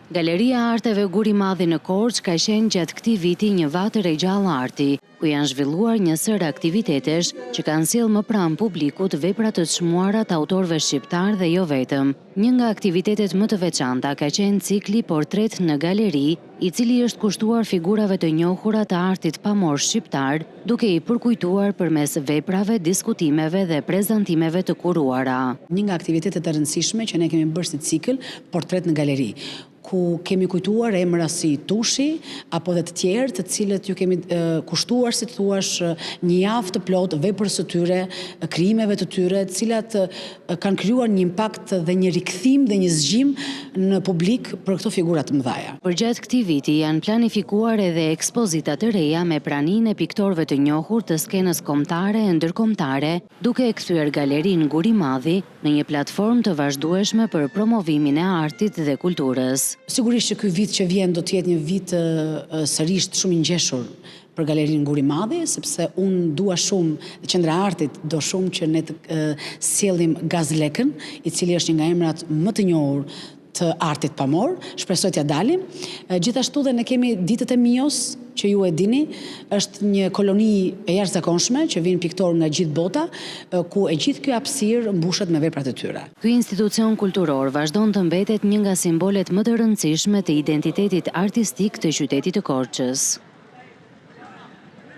Galeria e Arteve Guri Madhi në Korçë ka qenë gjatë këtij viti një vatër e gjallë arti, ku janë zhvilluar një sër aktivitetesh që kanë sjellë më pranë publikut vepra të çmuara të autorëve shqiptar dhe jo vetëm. Një nga aktivitetet më të veçanta ka qenë cikli Portret në Galeri, i cili është kushtuar figurave të njohura të artit pamor shqiptar, duke i përkujtuar përmes veprave, diskutimeve dhe prezantimeve të kuruara. Një nga aktivitetet e rëndësishme që ne kemi bërë si cikël Portret në Galeri, ku kemi kujtuar emra si Tushi apo dhe të tjerë, të cilët ju kemi kushtuar, si të thuash, një javë të plotë veprës së tyre, krijimeve të tyre, të cilat kanë krijuar një impakt dhe një rikthim dhe një zgjim në publik për këto figura të mëdha. Përgjatë këtij viti janë planifikuar edhe ekspozita të reja me praninë e piktorëve të njohur të skenës kombëtare e ndërkombëtare, duke e kthyer galerinë Guri Madhi në një platformë të vazhdueshme për promovimin e artit dhe kulturës. Sigurisht që ky vit që vjen do të jetë një vit sërish shumë i ngjeshur për Galerinë Guri Madhi, sepse unë dua shumë, Qendra e Artit do shumë që ne të sjellim Gazlekën, i cili është një nga emrat më të njohur të artit pamor, shpresoj t'ja dalim. Gjithashtu dhe ne kemi ditët e Mios, që ju e dini, është një koloni e jashtëzakonshme që vijnë piktorë nga gjithë bota, ku e gjithë kjo hapësirë mbushet me veprat e tyre. Ky institucion kulturor vazhdon të mbetet një nga simbolet më të rëndësishme të identitetit artistik të qytetit të Korçës.